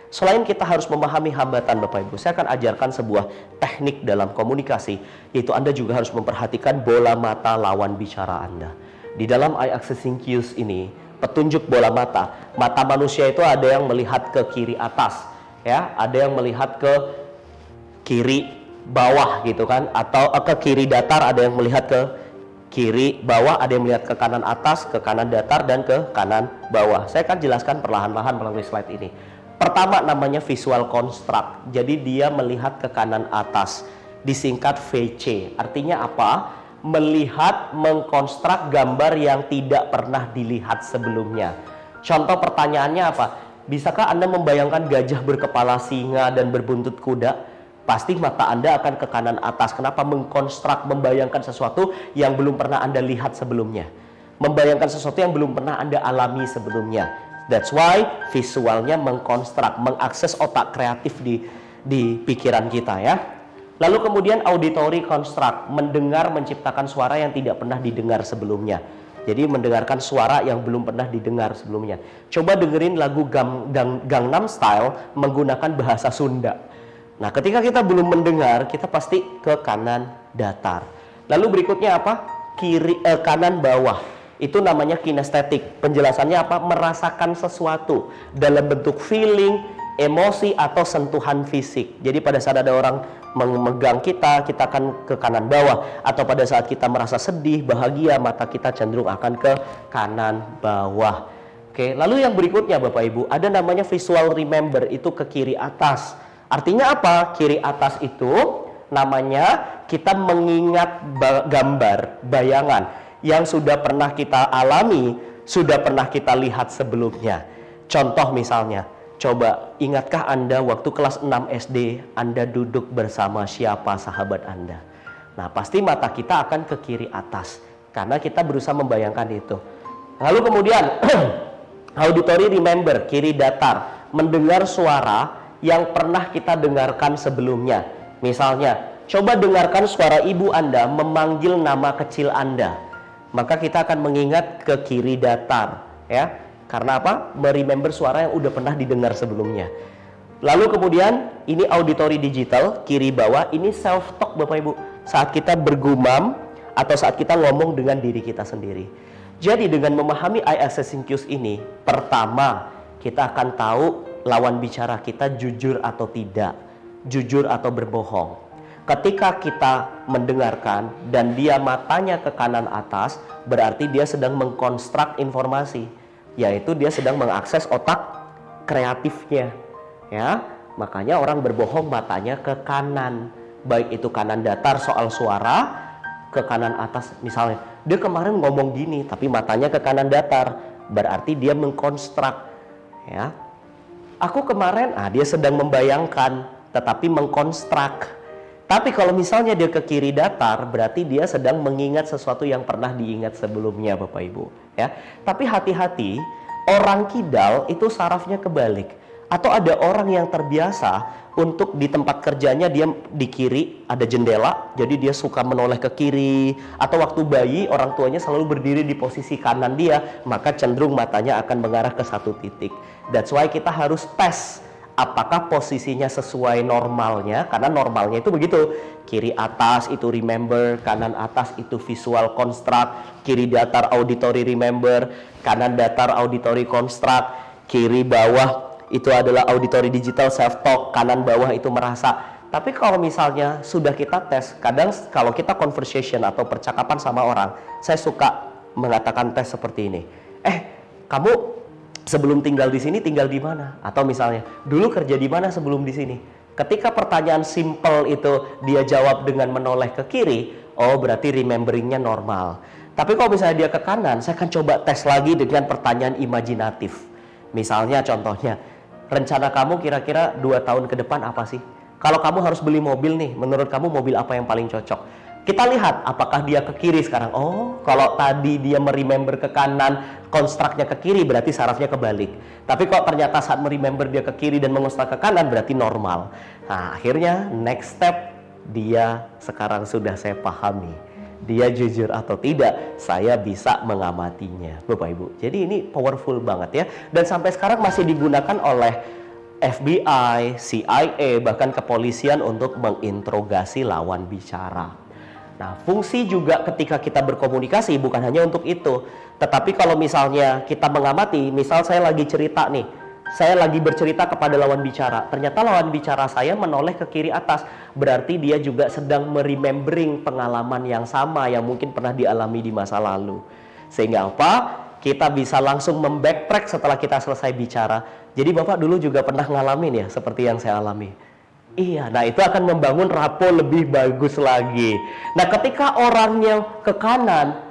Selain kita harus memahami hambatan Bapak Ibu, saya akan ajarkan sebuah teknik dalam komunikasi, yaitu Anda juga harus memperhatikan bola mata lawan bicara Anda. Di dalam eye accessing cues ini, petunjuk bola mata, mata manusia itu ada yang melihat ke kiri atas, ya, ada yang melihat ke kiri bawah gitu kan, atau ke kiri datar, ada yang melihat ke kiri bawah, ada yang melihat ke kanan atas, ke kanan datar, dan ke kanan bawah. Saya akan jelaskan perlahan-lahan melalui slide ini. Pertama namanya visual construct, jadi dia melihat ke kanan atas, disingkat VC. Artinya apa? Melihat, mengkonstruk gambar yang tidak pernah dilihat sebelumnya. Contoh pertanyaannya apa? Bisakah Anda membayangkan gajah berkepala singa dan berbuntut kuda? Pasti mata Anda akan ke kanan atas. Kenapa? Mengkonstruk, membayangkan sesuatu yang belum pernah Anda lihat sebelumnya, membayangkan sesuatu yang belum pernah Anda alami sebelumnya. That's why visualnya mengkonstruk, mengakses otak kreatif di pikiran kita ya. Lalu kemudian auditory construct, mendengar, menciptakan suara yang tidak pernah didengar sebelumnya. Jadi mendengarkan suara yang belum pernah didengar sebelumnya. Coba dengerin lagu Gangnam Style menggunakan bahasa Sunda. Nah, ketika kita belum mendengar, kita pasti ke kanan datar. Lalu berikutnya apa? Kanan bawah. Itu namanya kinestetik. Penjelasannya apa? Merasakan sesuatu dalam bentuk feeling, emosi, atau sentuhan fisik. Jadi pada saat ada orang memegang kita akan ke kanan bawah. Atau pada saat kita merasa sedih, bahagia, mata kita cenderung akan ke kanan bawah. Oke, lalu yang berikutnya Bapak Ibu, ada namanya visual remember, itu ke kiri atas. Artinya apa? Kiri atas itu namanya kita mengingat gambar, bayangan yang sudah pernah kita alami, sudah pernah kita lihat sebelumnya. Contoh misalnya, coba ingatkah Anda waktu kelas 6 SD Anda duduk bersama siapa sahabat Anda? Nah, pasti mata kita akan ke kiri atas karena kita berusaha membayangkan itu. Lalu kemudian auditory remember, kiri datar, mendengar suara yang pernah kita dengarkan sebelumnya. Misalnya, coba dengarkan suara ibu Anda memanggil nama kecil Anda. Maka kita akan mengingat ke kiri datar ya. Karena apa? Meremember suara yang udah pernah didengar sebelumnya. Lalu kemudian ini auditory digital, kiri bawah, ini self talk Bapak Ibu. Saat kita bergumam atau saat kita ngomong dengan diri kita sendiri. Jadi dengan memahami eye accessing cues ini, pertama kita akan tahu lawan bicara kita jujur atau tidak, jujur atau berbohong. Ketika kita mendengarkan dan dia matanya ke kanan atas, berarti dia sedang mengkonstruk informasi, yaitu dia sedang mengakses otak kreatifnya ya. Makanya orang berbohong matanya ke kanan, baik itu kanan datar soal suara, ke kanan atas. Misalnya dia kemarin ngomong gini tapi matanya ke kanan datar, berarti dia mengkonstruk ya. Aku kemarin, dia sedang membayangkan tetapi mengkonstruk. Tapi kalau misalnya dia ke kiri datar, berarti dia sedang mengingat sesuatu yang pernah diingat sebelumnya Bapak Ibu ya. Tapi hati-hati, orang kidal itu sarafnya kebalik. Atau ada orang yang terbiasa untuk di tempat kerjanya dia di kiri ada jendela, jadi dia suka menoleh ke kiri. Atau waktu bayi orang tuanya selalu berdiri di posisi kanan dia, maka cenderung matanya akan mengarah ke satu titik. That's why kita harus tes apakah posisinya sesuai normalnya, karena normalnya itu begitu. Kiri atas itu remember, kanan atas itu visual construct, kiri datar auditory remember, kanan datar auditory construct, kiri bawah itu adalah auditory digital self talk, kanan bawah itu merasa. Tapi kalau misalnya sudah kita tes, kadang kalau kita conversation atau percakapan sama orang, saya suka mengatakan tes seperti ini. Kamu sebelum tinggal di sini tinggal di mana? Atau misalnya, dulu kerja di mana sebelum di sini? Ketika pertanyaan simple itu dia jawab dengan menoleh ke kiri, oh berarti rememberingnya normal. Tapi kalau misalnya dia ke kanan, saya akan coba tes lagi dengan pertanyaan imajinatif. Misalnya contohnya, rencana kamu kira-kira 2 tahun ke depan apa sih? Kalau kamu harus beli mobil nih, menurut kamu mobil apa yang paling cocok? Kita lihat apakah dia ke kiri sekarang. Oh, kalau tadi dia meremember ke kanan, konstruknya ke kiri, berarti sarafnya kebalik. Tapi kalau ternyata saat meremember dia ke kiri dan mengonstruk ke kanan, berarti normal. Nah, akhirnya next step, dia sekarang sudah saya pahami. Dia jujur atau tidak, saya bisa mengamatinya, Bapak Ibu. Jadi ini powerful banget ya. Dan sampai sekarang masih digunakan oleh FBI, CIA, bahkan kepolisian untuk menginterogasi lawan bicara. Nah, fungsi juga ketika kita berkomunikasi bukan hanya untuk itu, tetapi kalau misalnya kita mengamati, misal saya lagi cerita nih, saya lagi bercerita kepada lawan bicara, ternyata lawan bicara saya menoleh ke kiri atas, berarti dia juga sedang meremembering pengalaman yang sama yang mungkin pernah dialami di masa lalu. Sehingga apa? Kita bisa langsung membacktrack setelah kita selesai bicara. Jadi Bapak dulu juga pernah ngalamin ya, seperti yang saya alami. Iya, nah itu akan membangun rapport lebih bagus lagi. Nah, ketika orangnya ke kanan,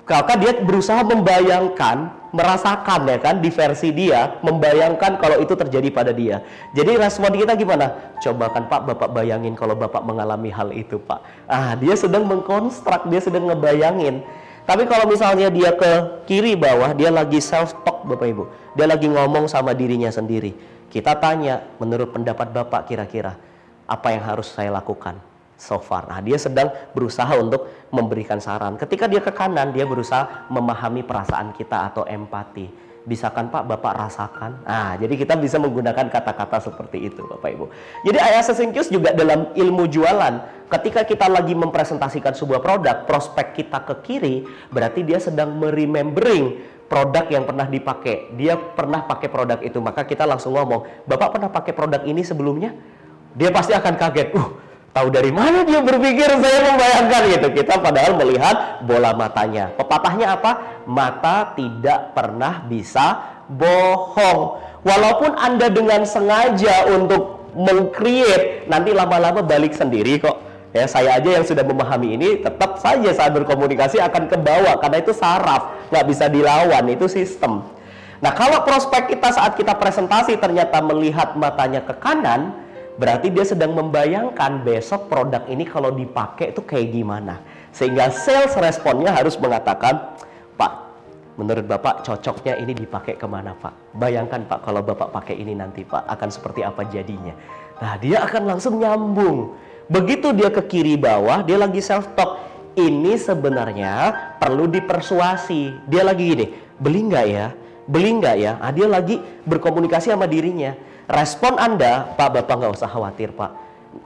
maka dia berusaha membayangkan, merasakan ya kan, di versi dia, membayangkan kalau itu terjadi pada dia. Jadi respon kita gimana? Coba kan Pak, Bapak bayangin kalau Bapak mengalami hal itu Pak. Ah, dia sedang mengkonstruk, dia sedang ngebayangin. Tapi kalau misalnya dia ke kiri bawah, dia lagi self-talk Bapak Ibu. Dia lagi ngomong sama dirinya sendiri. Kita tanya, menurut pendapat Bapak kira-kira, apa yang harus saya lakukan so far? Nah, dia sedang berusaha untuk memberikan saran. Ketika dia ke kanan, dia berusaha memahami perasaan kita atau empati. Bisa kan Pak, Bapak rasakan? Nah, jadi kita bisa menggunakan kata-kata seperti itu Bapak Ibu. Jadi Assessing Cues juga dalam ilmu jualan, ketika kita lagi mempresentasikan sebuah produk, prospek kita ke kiri, berarti dia sedang meremembering produk yang pernah dipakai. Dia pernah pakai produk itu, maka kita langsung ngomong, Bapak pernah pakai produk ini sebelumnya? Dia pasti akan kaget. Tahu dari mana dia berpikir saya membayangkan gitu. Kita padahal melihat bola matanya. Pepatahnya apa? Mata tidak pernah bisa bohong. Walaupun Anda dengan sengaja untuk meng-create, nanti lama-lama balik sendiri kok. Ya, saya aja yang sudah memahami ini, tetap saja saat berkomunikasi akan ke bawah, karena itu saraf, nggak bisa dilawan, itu sistem. Nah, kalau prospek kita saat kita presentasi ternyata melihat matanya ke kanan, berarti dia sedang membayangkan besok produk ini kalau dipakai itu kayak gimana. Sehingga sales responnya harus mengatakan, Pak, menurut Bapak cocoknya ini dipakai kemana Pak? Bayangkan Pak, kalau Bapak pakai ini nanti Pak, akan seperti apa jadinya. Nah, dia akan langsung nyambung. Begitu dia ke kiri bawah, dia lagi self-talk. Ini sebenarnya perlu dipersuasi. Dia lagi gini, beli nggak ya? Beli nggak ya? Nah, dia lagi berkomunikasi sama dirinya. Respon Anda, Pak, Bapak nggak usah khawatir Pak.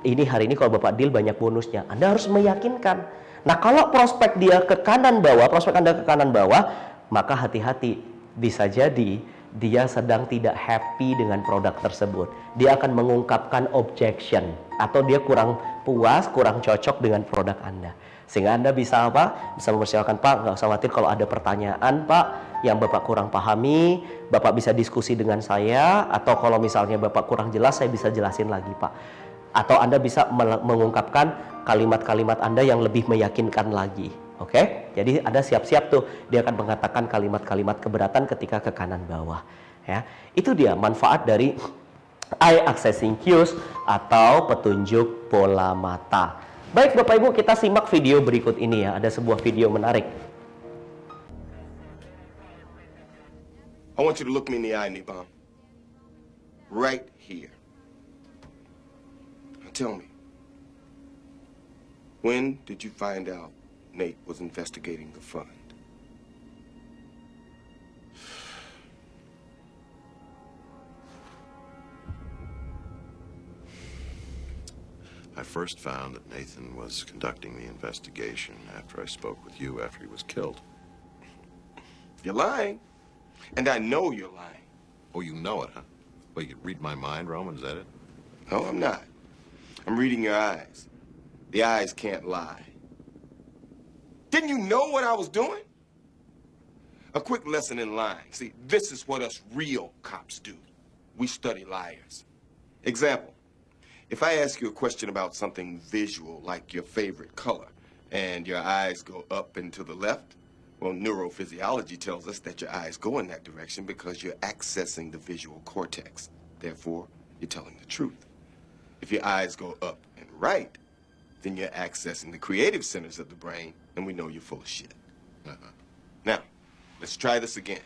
Ini hari ini kalau Bapak deal banyak bonusnya. Anda harus meyakinkan. Nah, kalau prospek dia ke kanan bawah, prospek Anda ke kanan bawah, maka hati-hati. Bisa jadi dia sedang tidak happy dengan produk tersebut. Dia akan mengungkapkan objection. Atau dia kurang puas, kurang cocok dengan produk Anda. Sehingga Anda bisa apa? Bisa mempersilakan, Pak, nggak usah khawatir kalau ada pertanyaan Pak yang Bapak kurang pahami, Bapak bisa diskusi dengan saya, atau kalau misalnya Bapak kurang jelas, saya bisa jelasin lagi Pak. Atau Anda bisa mengungkapkan kalimat-kalimat Anda yang lebih meyakinkan lagi. Oke? Jadi Anda siap-siap tuh, dia akan mengatakan kalimat-kalimat keberatan ketika ke kanan bawah. Ya, itu dia manfaat dari Eye Accessing Cues atau petunjuk bola mata. Baik Bapak Ibu, kita simak video berikut ini ya. Ada sebuah video menarik. I want you to look me in the eye, Nibam. Right here. Now tell me, when did you find out Nate was investigating the fund? I first found that Nathan was conducting the investigation after I spoke with you after he was killed. You're lying. And I know you're lying. Oh, you know it, huh? Well, you read my mind, Roman, is that it? No, I'm not. I'm reading your eyes. The eyes can't lie. Didn't you know what I was doing? A quick lesson in lying. See, this is what us real cops do. We study liars. Example. If I ask you a question about something visual, like your favorite color, and your eyes go up and to the left, well, neurophysiology tells us that your eyes go in that direction because you're accessing the visual cortex. Therefore, you're telling the truth. If your eyes go up and right, then you're accessing the creative centers of the brain, and we know you're full of shit. Now, let's try this again.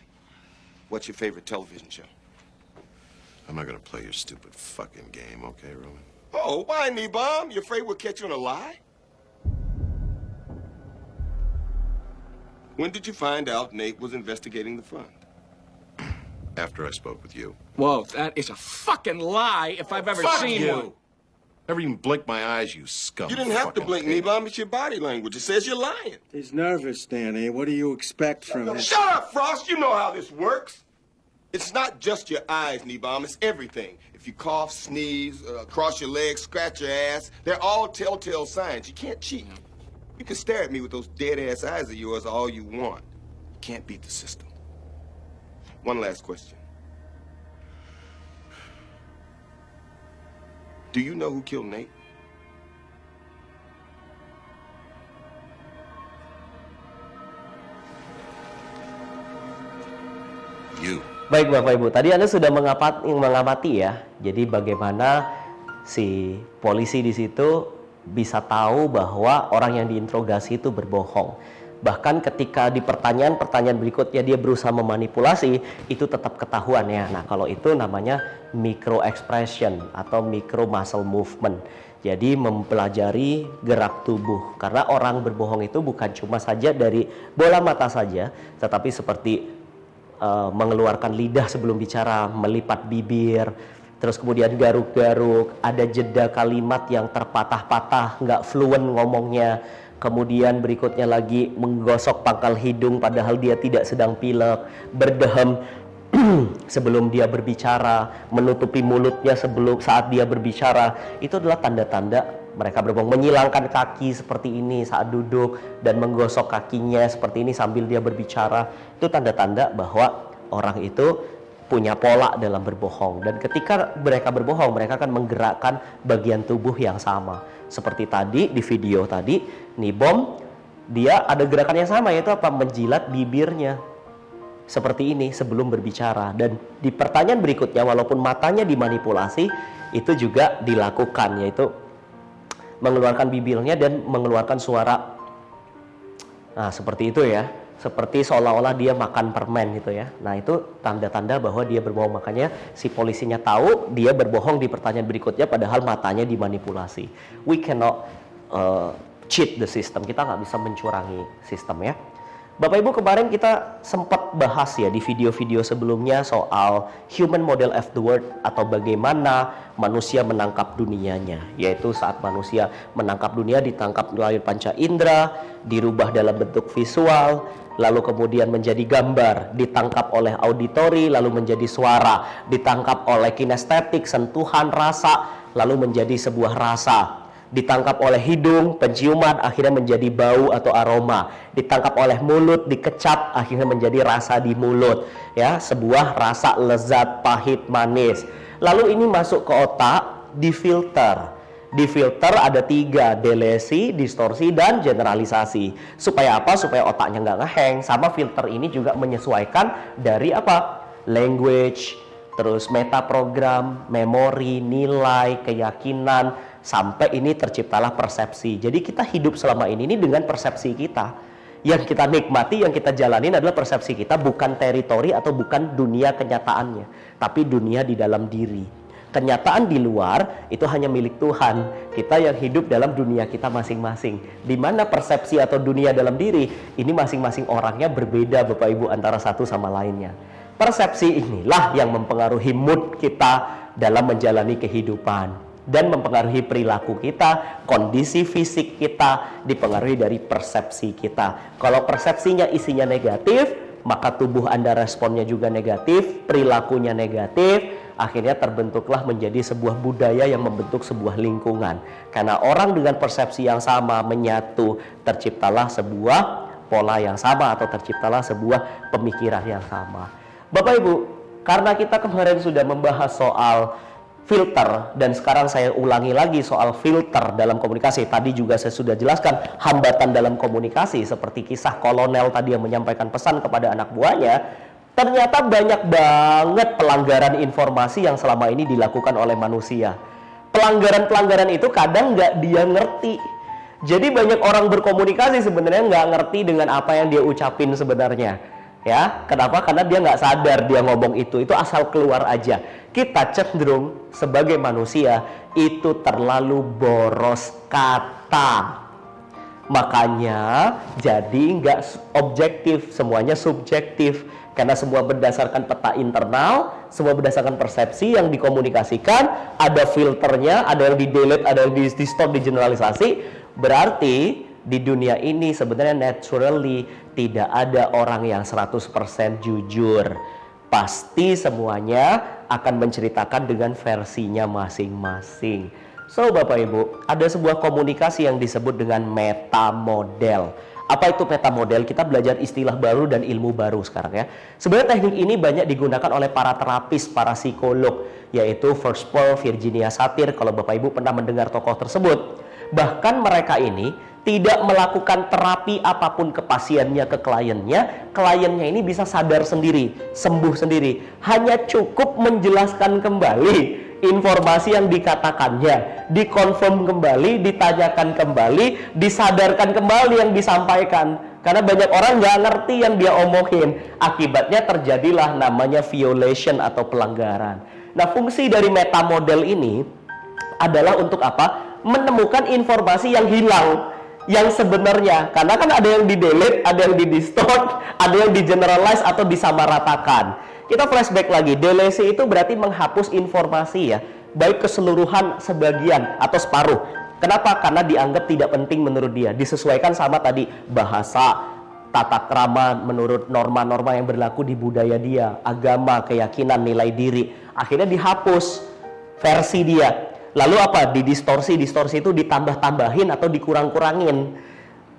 What's your favorite television show? I'm not gonna play your stupid fucking game, okay, Roman? Oh, why, Nibam? You afraid we'll catch you on a lie? When did you find out Nate was investigating the fund? after I spoke with you. Whoa, that is a fucking lie if I've ever Fuck seen you. one. Never even blinked my eyes, you scum. You didn't have to fucking blink, pig. Nebom. It's your body language. It says you're lying. He's nervous, Danny. What do you expect from him? Shut up, Frost. You know how this works. It's not just your eyes, Nebom. It's everything. If you cough, sneeze, cross your legs, scratch your ass, they're all telltale signs. You can't cheat. You can stare at me with those dead-ass eyes of yours all you want. You can't beat the system. One last question. Do you know who killed Nate? You. Baik Bapak Ibu, tadi Anda sudah mengamati ya. Jadi bagaimana si polisi di situ bisa tahu bahwa orang yang diinterogasi itu berbohong. Bahkan ketika di pertanyaan berikutnya dia berusaha memanipulasi, itu tetap ketahuan ya. Nah, kalau itu namanya micro expression atau micro muscle movement. Jadi mempelajari gerak tubuh. Karena orang berbohong itu bukan cuma saja dari bola mata saja, tetapi seperti mengeluarkan lidah sebelum bicara, melipat bibir, terus kemudian garuk-garuk, ada jeda kalimat yang terpatah-patah, nggak fluent ngomongnya. Kemudian berikutnya lagi menggosok pangkal hidung padahal dia tidak sedang pilek, berdehem sebelum dia berbicara, menutupi mulutnya saat dia berbicara. Itu adalah tanda-tanda mereka berbohong. Menyilangkan kaki seperti ini saat duduk dan menggosok kakinya seperti ini sambil dia berbicara. Itu tanda-tanda bahwa orang itu punya pola dalam berbohong. Dan ketika mereka berbohong, mereka akan menggerakkan bagian tubuh yang sama. Seperti tadi di video tadi, Nebom dia ada gerakan yang sama, yaitu apa? Menjilat bibirnya seperti ini sebelum berbicara. Dan di pertanyaan berikutnya, walaupun matanya dimanipulasi, itu juga dilakukan, yaitu mengeluarkan bibirnya dan mengeluarkan suara. Nah, seperti itu ya. Seperti seolah-olah dia makan permen gitu ya. Nah, itu tanda-tanda bahwa dia berbohong. Makanya si polisinya tahu dia berbohong di pertanyaan berikutnya padahal matanya dimanipulasi. We cannot cheat the system. Kita nggak bisa mencurangi sistem ya. Bapak Ibu, kemarin kita sempat bahas ya di video-video sebelumnya soal human model of the world atau bagaimana manusia menangkap dunianya, yaitu saat manusia menangkap dunia ditangkap melalui panca indera, dirubah dalam bentuk visual, lalu kemudian menjadi gambar, ditangkap oleh auditori, lalu menjadi suara, ditangkap oleh kinestetik, sentuhan, rasa, lalu menjadi sebuah rasa. Ditangkap oleh hidung, penciuman, akhirnya menjadi bau atau aroma. Ditangkap oleh mulut, dikecap, akhirnya menjadi rasa di mulut. Ya, sebuah rasa lezat, pahit, manis. Lalu ini masuk ke otak, difilter. Difilter ada 3, delesi, distorsi, dan generalisasi. Supaya apa? Supaya otaknya nggak ngeheng. Sama filter ini juga menyesuaikan dari apa? Language, terus metaprogram, memori, nilai, keyakinan, sampai ini terciptalah persepsi. Jadi kita hidup selama ini dengan persepsi kita. Yang kita nikmati, yang kita jalanin adalah persepsi kita, bukan teritori atau bukan dunia kenyataannya, tapi dunia di dalam diri. Kenyataan di luar itu hanya milik Tuhan. Kita yang hidup dalam dunia kita masing-masing. Di mana persepsi atau dunia dalam diri, ini masing-masing orangnya berbeda Bapak Ibu antara satu sama lainnya. Persepsi inilah yang mempengaruhi mood kita dalam menjalani kehidupan dan mempengaruhi perilaku kita, kondisi fisik kita dipengaruhi dari persepsi kita. Kalau persepsinya isinya negatif, maka tubuh Anda responnya juga negatif, perilakunya negatif, akhirnya terbentuklah menjadi sebuah budaya yang membentuk sebuah lingkungan. Karena orang dengan persepsi yang sama menyatu, terciptalah sebuah pola yang sama atau terciptalah sebuah pemikiran yang sama. Bapak Ibu, karena kita kemarin sudah membahas soal filter dan sekarang saya ulangi lagi soal filter dalam komunikasi. Tadi juga saya sudah jelaskan hambatan dalam komunikasi seperti kisah kolonel tadi yang menyampaikan pesan kepada anak buahnya. Ternyata banyak banget pelanggaran informasi yang selama ini dilakukan oleh manusia. Pelanggaran-pelanggaran itu kadang nggak dia ngerti. Jadi banyak orang berkomunikasi sebenarnya nggak ngerti dengan apa yang dia ucapin sebenarnya. Ya, kenapa? Karena dia nggak sadar dia ngomong itu asal keluar aja. Kita cenderung sebagai manusia itu terlalu boros kata. Makanya jadi nggak objektif, semuanya subjektif. Karena semua berdasarkan peta internal, semua berdasarkan persepsi yang dikomunikasikan, ada filternya, ada yang di-delete, ada yang di-stop, di-generalisasi. Berarti di dunia ini sebenarnya naturally tidak ada orang yang 100% jujur. Pasti semuanya akan menceritakan dengan versinya masing-masing. So Bapak Ibu, ada sebuah komunikasi yang disebut dengan metamodel. Apa itu metamodel? Kita belajar istilah baru dan ilmu baru sekarang ya. Sebenarnya teknik ini banyak digunakan oleh para terapis, para psikolog, yaitu First Paul, Virginia Satir, kalau Bapak Ibu pernah mendengar tokoh tersebut. Bahkan mereka ini tidak melakukan terapi apapun ke pasiennya, ke kliennya ini bisa sadar sendiri, sembuh sendiri. Hanya cukup menjelaskan kembali informasi yang dikatakannya, dikonfirm kembali, ditanyakan kembali, disadarkan kembali yang disampaikan. Karena banyak orang nggak ngerti yang dia omongin. Akibatnya terjadilah namanya violation atau pelanggaran. Nah, fungsi dari metamodel ini adalah untuk apa? Menemukan informasi yang hilang, yang sebenarnya. Karena kan ada yang di-delete, ada yang di-distort, ada yang di-generalize atau disamaratakan. Kita flashback lagi, delete itu berarti menghapus informasi ya, baik keseluruhan, sebagian, atau separuh. Kenapa? Karena dianggap tidak penting menurut dia, disesuaikan sama tadi bahasa, tata krama menurut norma-norma yang berlaku di budaya dia, agama, keyakinan, nilai diri. Akhirnya dihapus versi dia. Lalu apa? Didistorsi itu ditambah-tambahin atau dikurang-kurangin.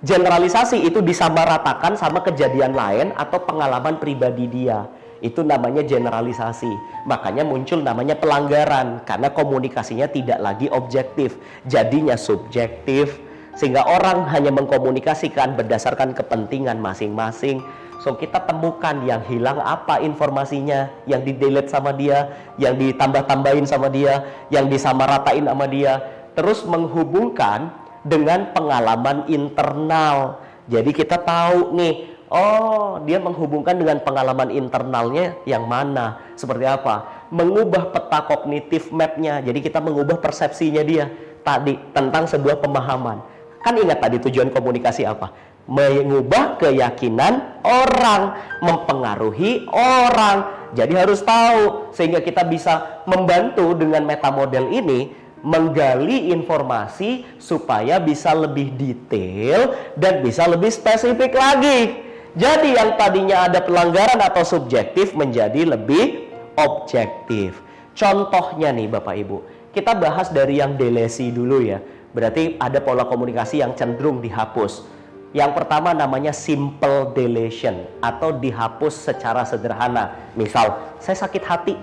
Generalisasi itu disamaratakan sama kejadian lain atau pengalaman pribadi dia. Itu namanya generalisasi. Makanya muncul namanya pelanggaran, karena komunikasinya tidak lagi objektif, jadinya subjektif, sehingga orang hanya mengkomunikasikan berdasarkan kepentingan masing-masing. So kita temukan yang hilang apa informasinya, yang di-delete sama dia, yang ditambah-tambahin sama dia, yang disamaratain sama dia, terus menghubungkan dengan pengalaman internal. Jadi kita tahu nih, oh, dia menghubungkan dengan pengalaman internalnya yang mana, seperti apa? Mengubah peta kognitif map-nya. Jadi kita mengubah persepsinya dia tadi tentang sebuah pemahaman. Kan ingat tadi tujuan komunikasi apa? Mengubah keyakinan orang, mempengaruhi orang. Jadi harus tahu, sehingga kita bisa membantu dengan metamodel ini menggali informasi supaya bisa lebih detail dan bisa lebih spesifik lagi. Jadi yang tadinya ada pelanggaran atau subjektif menjadi lebih objektif. Contohnya nih Bapak Ibu, kita bahas dari yang delesi dulu ya. Berarti ada pola komunikasi yang cenderung dihapus. Yang pertama namanya simple deletion atau dihapus secara sederhana. Misal, saya sakit hati.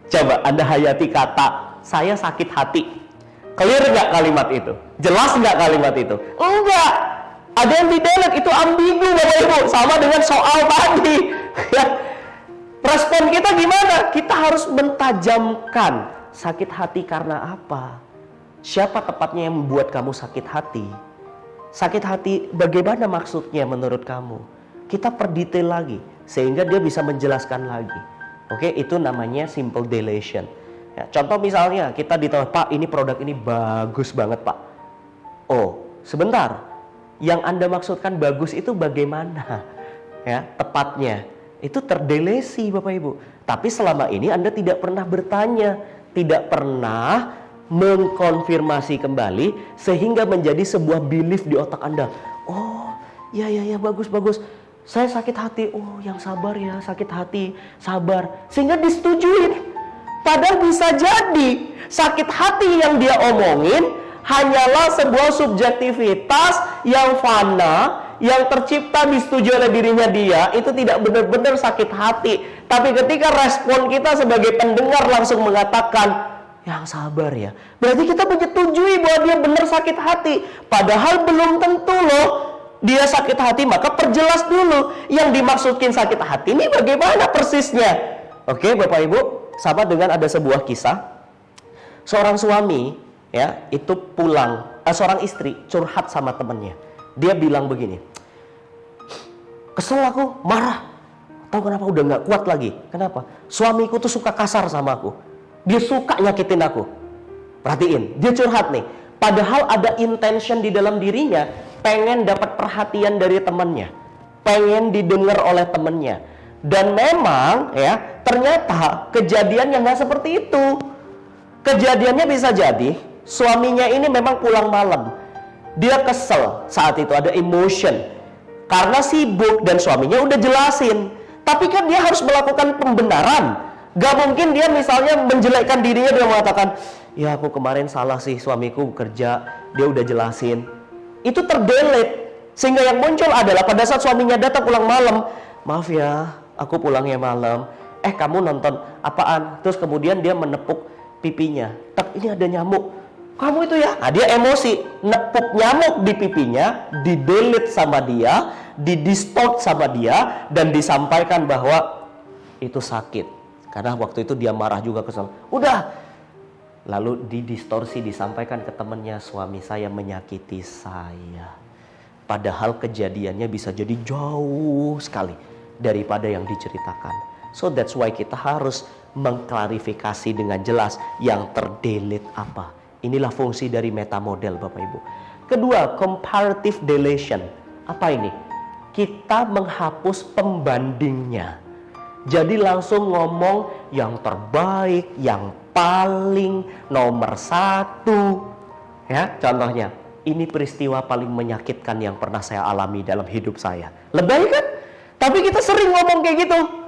Coba Anda hayati kata, saya sakit hati. Clear nggak kalimat itu? Jelas nggak kalimat itu? Enggak. Ada yang di-delete, itu ambigu Bapak Ibu. Sama dengan soal tadi. Respon kita gimana? Kita harus mentajamkan. Sakit hati karena apa? Siapa tepatnya yang membuat kamu sakit hati? Sakit hati bagaimana maksudnya menurut kamu? Kita perdetail lagi sehingga dia bisa menjelaskan lagi. Oke, itu namanya simple deletion. Ya, contoh misalnya kita ditanya, Pak, ini produk ini bagus banget Pak. Oh, sebentar. Yang Anda maksudkan bagus itu bagaimana? Ya, tepatnya. Itu terdelesi Bapak Ibu. Tapi selama ini Anda tidak pernah bertanya, tidak pernah mengkonfirmasi kembali sehingga menjadi sebuah belief di otak Anda. Oh, ya bagus. Saya sakit hati. Oh, yang sabar ya, sakit hati, sabar. Sehingga disetujui. Padahal bisa jadi sakit hati yang dia omongin hanyalah sebuah subjektivitas yang fana, yang tercipta disetujui oleh dirinya dia, itu tidak benar-benar sakit hati. Tapi ketika respon kita sebagai pendengar langsung mengatakan, yang sabar ya, berarti kita menyetujui bahwa dia benar sakit hati. Padahal belum tentu loh dia sakit hati. Maka perjelas dulu yang dimaksudkan sakit hati ini bagaimana persisnya. Oke Bapak Ibu, sama dengan ada sebuah kisah. Seorang suami ya, itu pulang, seorang istri curhat sama temannya. Dia bilang begini, kesel aku, marah. Tahu kenapa? Udah gak kuat lagi. Kenapa? Suamiku tuh suka kasar sama aku. Dia suka nyakitin aku. Perhatiin, dia curhat nih. Padahal ada intention di dalam dirinya, pengen dapat perhatian dari temannya, pengen didengar oleh temannya. Dan memang ya, ternyata kejadiannya nggak seperti itu. Kejadiannya bisa jadi suaminya ini memang pulang malam. Dia kesel saat itu, ada emotion karena sibuk dan suaminya udah jelasin. Tapi kan dia harus melakukan pembenaran. Gak mungkin dia misalnya menjelekkan dirinya, dia mengatakan, ya aku kemarin salah sih, suamiku kerja, dia udah jelasin. Itu terdelete. Sehingga yang muncul adalah pada saat suaminya datang pulang malam, maaf ya, aku pulangnya malam. Kamu nonton apaan? Terus kemudian dia menepuk pipinya. Tak, ini ada nyamuk. Kamu itu ya? Nah, dia emosi, nepuk nyamuk di pipinya, didelete sama dia, didistort sama dia, dan disampaikan bahwa itu sakit. Karena waktu itu dia marah juga, kesel. Udah. Lalu didistorsi, disampaikan ke temannya, suami saya menyakiti saya. Padahal kejadiannya bisa jadi jauh sekali daripada yang diceritakan. So that's why kita harus mengklarifikasi dengan jelas yang terdelete apa. Inilah fungsi dari metamodel, Bapak Ibu. Kedua, comparative deletion. Apa ini? Kita menghapus pembandingnya. Jadi langsung ngomong yang terbaik, yang paling nomor satu. Ya, contohnya, ini peristiwa paling menyakitkan yang pernah saya alami dalam hidup saya. Lebay kan? Tapi kita sering ngomong kayak gitu.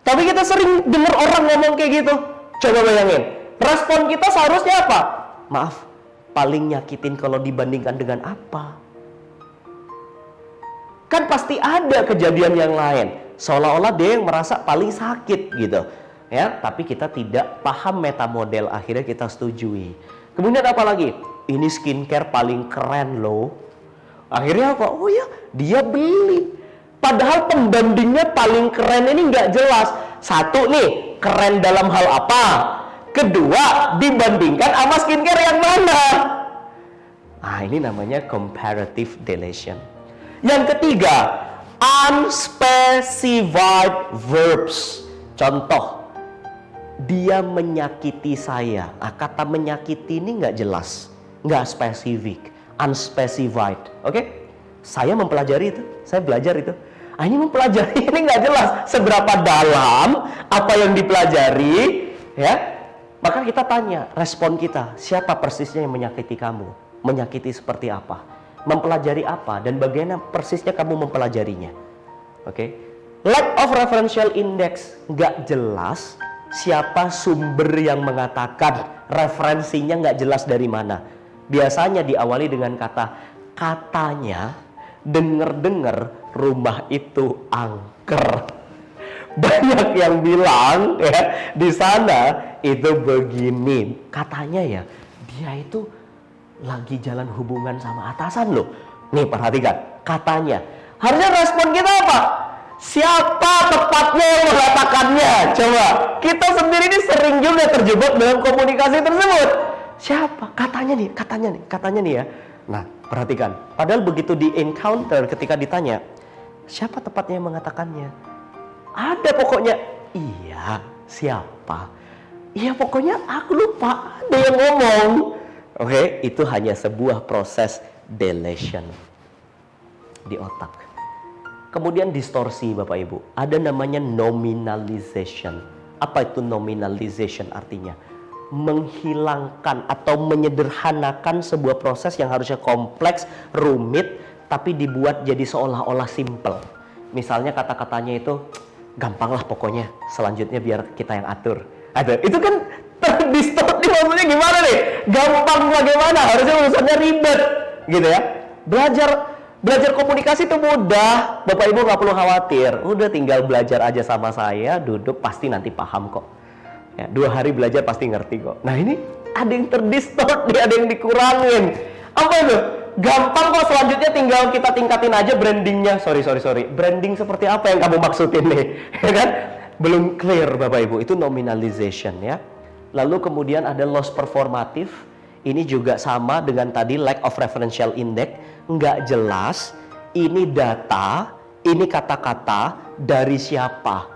Tapi kita sering dengar orang ngomong kayak gitu. Coba bayangin, respon kita seharusnya apa? Maaf, paling nyakitin kalau dibandingkan dengan apa? Kan pasti ada kejadian yang lain. Seolah-olah dia yang merasa paling sakit gitu. Ya, tapi kita tidak paham metamodel, akhirnya kita setujui. Kemudian apa lagi? Ini skincare paling keren loh. Akhirnya apa? Oh ya, dia beli. Padahal pembandingnya paling keren ini nggak jelas. Satu nih, keren dalam hal apa? Kedua, dibandingkan sama skincare yang mana? Ah, ini namanya comparative deletion. Yang ketiga, unspecified verbs. Contoh, dia menyakiti saya. Kata menyakiti ini nggak jelas, nggak spesifik, unspecified. Oke? Saya mempelajari itu, saya belajar itu. Ini mempelajari ini nggak jelas seberapa dalam apa yang dipelajari, ya. Maka kita tanya, respon kita, siapa persisnya yang menyakiti kamu? Menyakiti seperti apa? Mempelajari apa? Dan bagaimana persisnya kamu mempelajarinya? Oke? Lack of referential index, nggak jelas siapa sumber yang mengatakan, referensinya nggak jelas dari mana. Biasanya diawali dengan kata, katanya, dengar-dengar rumah itu angker. Banyak yang bilang ya di sana itu begini, katanya ya dia itu lagi jalan hubungan sama atasan loh. Nih perhatikan, katanya. Harusnya respon kita apa? Siapa tepatnya yang mengatakannya? Coba, kita sendiri ini sering juga terjebak dalam komunikasi tersebut. Siapa? Katanya nih ya. Nah, perhatikan. Padahal begitu di encounter, ketika ditanya, siapa tepatnya yang mengatakannya? Ada pokoknya, iya, siapa? Iya pokoknya aku lupa, ada yang ngomong. Oke, itu hanya sebuah proses deletion di otak. Kemudian distorsi, Bapak Ibu. Ada namanya nominalization. Apa itu nominalization artinya? Menghilangkan atau menyederhanakan sebuah proses yang harusnya kompleks, rumit, tapi dibuat jadi seolah-olah simple. Misalnya kata-katanya itu, gampang lah pokoknya, selanjutnya biar kita yang atur. Ada, itu kan terdistort, maksudnya gimana nih? Gampang bagaimana? Harusnya urusannya ribet, gitu ya. Belajar komunikasi itu mudah, Bapak Ibu nggak perlu khawatir. Udah tinggal belajar aja sama saya, duduk pasti nanti paham kok. Ya, 2 hari belajar pasti ngerti kok. Nah ini ada yang terdistort, ada yang dikurangin. Apa itu? Gampang kok, selanjutnya tinggal kita tingkatin aja brandingnya. Sorry. Branding seperti apa yang kamu maksudin nih? Ya kan? Belum clear Bapak Ibu, itu nominalization ya. Lalu kemudian ada loss performative. Ini juga sama dengan tadi lack of referential index. Nggak jelas, ini data, ini kata-kata dari siapa.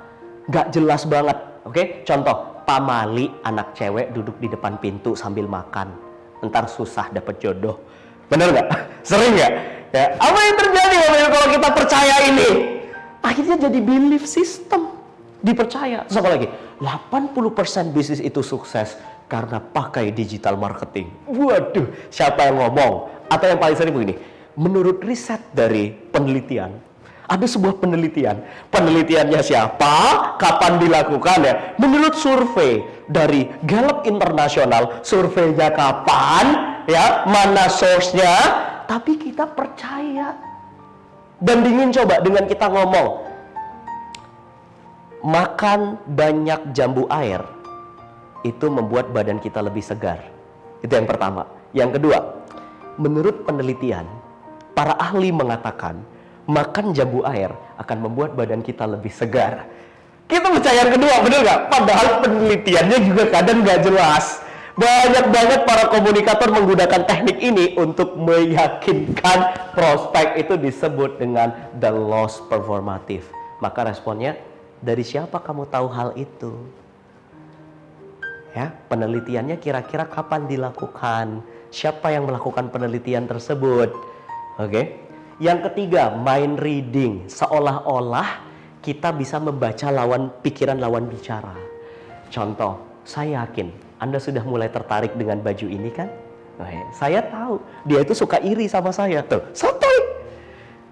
Nggak jelas banget. Oke, contoh, Pak Mali, anak cewek duduk di depan pintu sambil makan. Ntar susah dapet jodoh. Bener nggak? Sering nggak? Ya. Apa yang terjadi kalau kita percaya ini? Akhirnya jadi belief system. Dipercaya. Terus apa lagi? 80% bisnis itu sukses karena pakai digital marketing. Waduh, siapa yang ngomong? Atau yang paling sering begini, menurut riset dari penelitian, ada sebuah penelitian. Penelitiannya siapa? Kapan dilakukan ya? Menurut survei dari Gallup Internasional, surveinya kapan? Ya, mana source-nya? Tapi kita percaya. Bandingin coba dengan kita ngomong, makan banyak jambu air itu membuat badan kita lebih segar. Itu yang pertama. Yang kedua, menurut penelitian, para ahli mengatakan makan jambu air akan membuat badan kita lebih segar. Kita percaya yang kedua, bener nggak? Padahal penelitiannya juga kadang nggak jelas. Banyak banget para komunikator menggunakan teknik ini untuk meyakinkan prospek. Itu disebut dengan the loss performative. Maka responnya, dari siapa kamu tahu hal itu? Ya, penelitiannya kira-kira kapan dilakukan? Siapa yang melakukan penelitian tersebut? Oke. Yang ketiga, mind reading. Seolah-olah kita bisa membaca pikiran lawan bicara. Contoh, saya yakin Anda sudah mulai tertarik dengan baju ini kan? Saya tahu dia itu suka iri sama saya. Tuh, santai.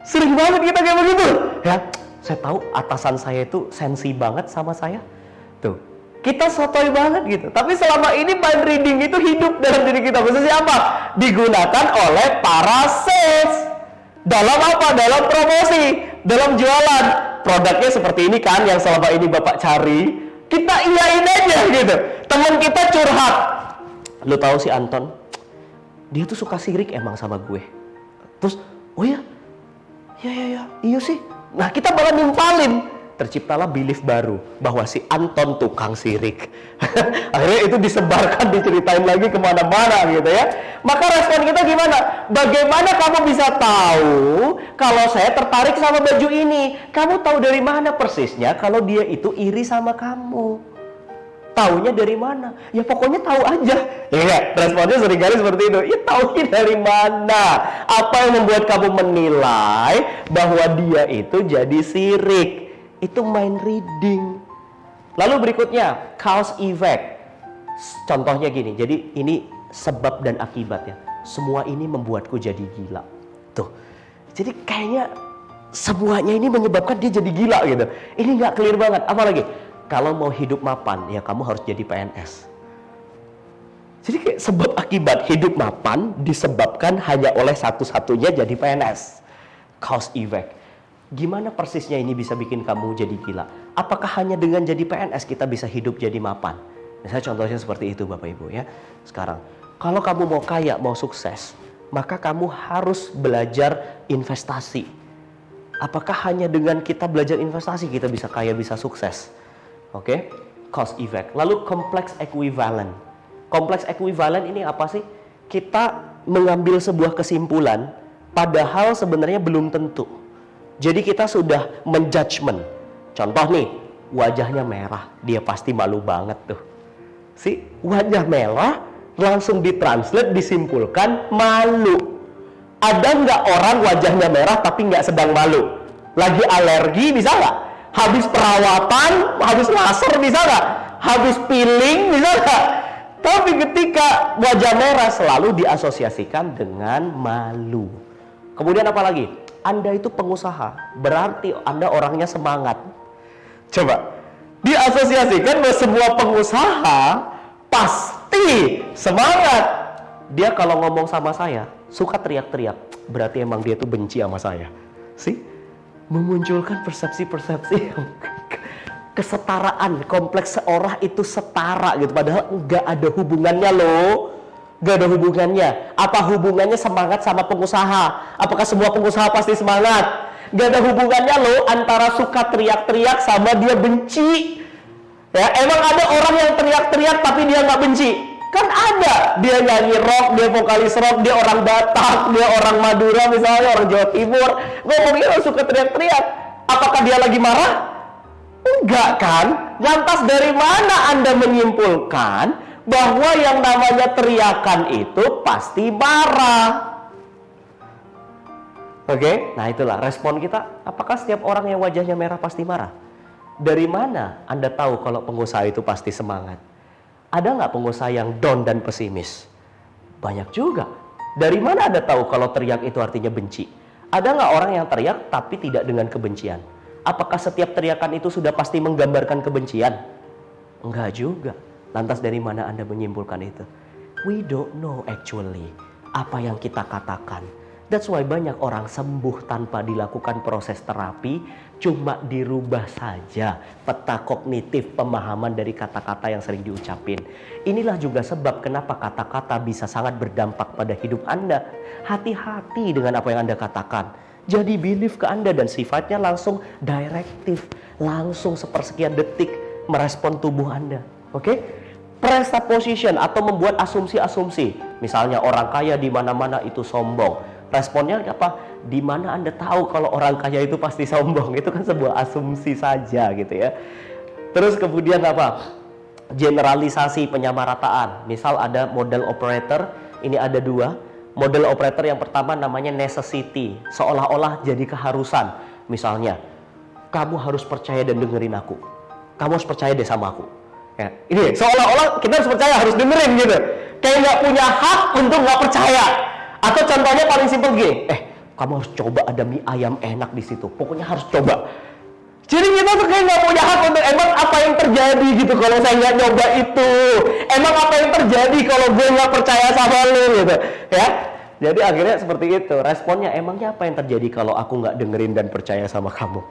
Sering banget kita kayak begitu. Ya, saya tahu atasan saya itu sensi banget sama saya. Tuh, kita sotoy banget gitu. Tapi selama ini mind reading itu hidup dalam diri kita. Khususnya apa? Digunakan oleh para sales. Dalam apa? Dalam promosi, dalam jualan. Produknya seperti ini kan yang selama ini Bapak cari. Kita iyain aja gitu. Teman kita curhat. Lu tahu si Anton? Dia tuh suka sirik emang sama gue. Terus, oh ya? Iya sih. Nah, kita malah nimpalin. Terciptalah belief baru bahwa si Anton tukang sirik. Akhirnya itu disebarkan, diceritain lagi kemana-mana gitu ya. Maka respon kita gimana? Bagaimana kamu bisa tahu kalau saya tertarik sama baju ini? Kamu tahu dari mana persisnya kalau dia itu iri sama kamu? Taunya dari mana? Ya pokoknya tahu aja. Ya, responnya seringkali seperti itu. Ya taunya dari mana? Apa yang membuat kamu menilai bahwa dia itu jadi sirik? Itu mind reading. Lalu berikutnya, cause effect. Contohnya gini, jadi ini sebab dan akibatnya. Semua ini membuatku jadi gila. Tuh, jadi kayaknya semuanya ini menyebabkan dia jadi gila gitu. Ini nggak clear banget. Apalagi, kalau mau hidup mapan, ya kamu harus jadi PNS. Jadi kayak sebab akibat hidup mapan disebabkan hanya oleh satu-satunya jadi PNS. Cause effect. Gimana persisnya ini bisa bikin kamu jadi gila? Apakah hanya dengan jadi PNS kita bisa hidup jadi mapan? Misalnya contohnya seperti itu Bapak Ibu ya. Sekarang, kalau kamu mau kaya, mau sukses, maka kamu harus belajar investasi. Apakah hanya dengan kita belajar investasi kita bisa kaya, bisa sukses? Oke, cause effect. Lalu complex equivalent. Complex equivalent ini apa sih? Kita mengambil sebuah kesimpulan, padahal sebenarnya belum tentu. Jadi kita sudah menjudgment. Contoh nih, wajahnya merah, dia pasti malu banget tuh. Si wajah merah langsung ditranslate, disimpulkan malu. Ada nggak orang wajahnya merah tapi nggak sedang malu? Lagi alergi bisa nggak? Habis perawatan, habis laser bisa nggak? Habis peeling bisa nggak? Tapi ketika wajah merah selalu diasosiasikan dengan malu. Kemudian apa lagi? Anda itu pengusaha, berarti Anda orangnya semangat. Coba, diasosiasikan bahwa semua pengusaha pasti semangat. Dia kalau ngomong sama saya, suka teriak-teriak, berarti emang dia tuh benci sama saya. Sih, memunculkan persepsi-persepsi yang kesetaraan, kompleks seorang itu setara gitu. Padahal nggak ada hubungannya loh. Gak ada hubungannya. Apa hubungannya semangat sama pengusaha? Apakah semua pengusaha pasti semangat? Gak ada hubungannya loh antara suka teriak-teriak sama dia benci. Ya, emang ada orang yang teriak-teriak tapi dia nggak benci? Kan ada. Dia nyanyi rock, dia vokalis rock, dia orang Batak, dia orang Madura misalnya, orang Jawa Timur. Ngomongnya suka teriak-teriak. Apakah dia lagi marah? Enggak kan? Lantas dari mana Anda menyimpulkan bahwa yang namanya teriakan itu pasti marah? Oke, nah itulah respon kita. Apakah setiap orang yang wajahnya merah pasti marah? Dari mana Anda tahu kalau pengusaha itu pasti semangat? Ada nggak pengusaha yang down dan pesimis? Banyak juga. Dari mana Anda tahu kalau teriak itu artinya benci? Ada nggak orang yang teriak tapi tidak dengan kebencian? Apakah setiap teriakan itu sudah pasti menggambarkan kebencian? Enggak juga. Lantas dari mana Anda menyimpulkan itu? We don't know actually apa yang kita katakan. That's why banyak orang sembuh tanpa dilakukan proses terapi, cuma dirubah saja peta kognitif pemahaman dari kata-kata yang sering diucapin. Inilah juga sebab kenapa kata-kata bisa sangat berdampak pada hidup Anda. Hati-hati dengan apa yang Anda katakan. Jadi belief ke Anda dan sifatnya langsung direktif, langsung sepersekian detik merespon tubuh Anda. Oke? Presupposition atau membuat asumsi-asumsi. Misalnya orang kaya di mana-mana itu sombong. Responnya apa? Di mana Anda tahu kalau orang kaya itu pasti sombong? Itu kan sebuah asumsi saja gitu ya. Terus kemudian apa? Generalisasi penyamarataan. Misal ada model operator, ini ada dua. Model operator yang pertama namanya necessity, seolah-olah jadi keharusan. Misalnya, kamu harus percaya dan dengerin aku. Kamu harus percaya deh sama aku. Ya, ini seolah-olah kita harus percaya, harus dengerin gitu. Kayak nggak punya hak untuk nggak percaya. Atau contohnya paling simpel gini, kamu harus coba ada mie ayam enak di situ. Pokoknya harus coba. Jadi kita tuh kayak nggak punya hak untuk emang apa yang terjadi gitu kalau saya nggak nyoba itu. Emang apa yang terjadi kalau gue nggak percaya sama lu gitu, ya. Jadi akhirnya seperti itu. Responnya emangnya apa yang terjadi kalau aku nggak dengerin dan percaya sama kamu?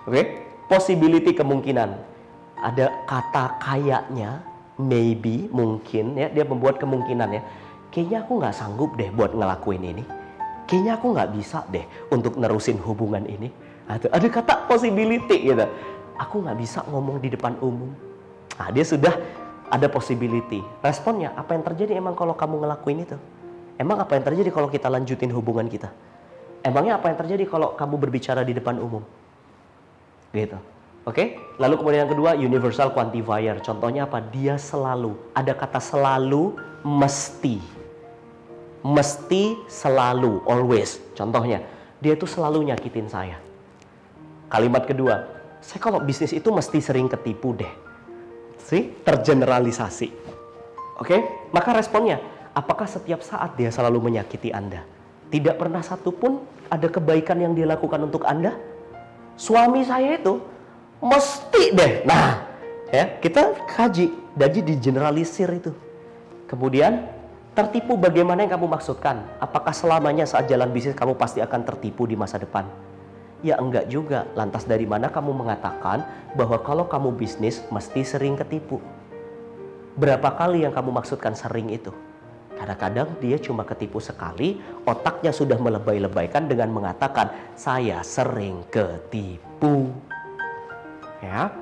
Oke? Possibility kemungkinan. Ada kata kayaknya, maybe, mungkin, ya. Dia membuat kemungkinan ya. Kayaknya aku nggak sanggup deh buat ngelakuin ini. Kayaknya aku nggak bisa deh untuk nerusin hubungan ini. Ada kata possibility gitu. Aku nggak bisa ngomong di depan umum. Nah, dia sudah ada possibility. Responnya, apa yang terjadi emang kalau kamu ngelakuin itu? Emang apa yang terjadi kalau kita lanjutin hubungan kita? Emangnya apa yang terjadi kalau kamu berbicara di depan umum? Gitu. Oke? Lalu kemudian yang kedua, universal quantifier. Contohnya apa? Dia selalu. Ada kata selalu, mesti. Mesti, selalu, always. Contohnya, dia tuh selalu nyakitin saya. Kalimat kedua, saya kalau bisnis itu mesti sering ketipu deh. Tergeneralisasi. Oke? Maka responnya, apakah setiap saat dia selalu menyakiti Anda? Tidak pernah satupun ada kebaikan yang dia lakukan untuk Anda? Suami saya itu mesti deh. Nah, ya, kita kaji, jadi digeneralisir itu. Kemudian tertipu bagaimana yang kamu maksudkan? Apakah selamanya saat jalan bisnis kamu pasti akan tertipu di masa depan? Ya enggak juga. Lantas dari mana kamu mengatakan bahwa kalau kamu bisnis mesti sering ketipu? Berapa kali yang kamu maksudkan sering itu? Kadang-kadang dia cuma ketipu sekali, otaknya sudah melebay-lebaykan dengan mengatakan saya sering ketipu. Ya.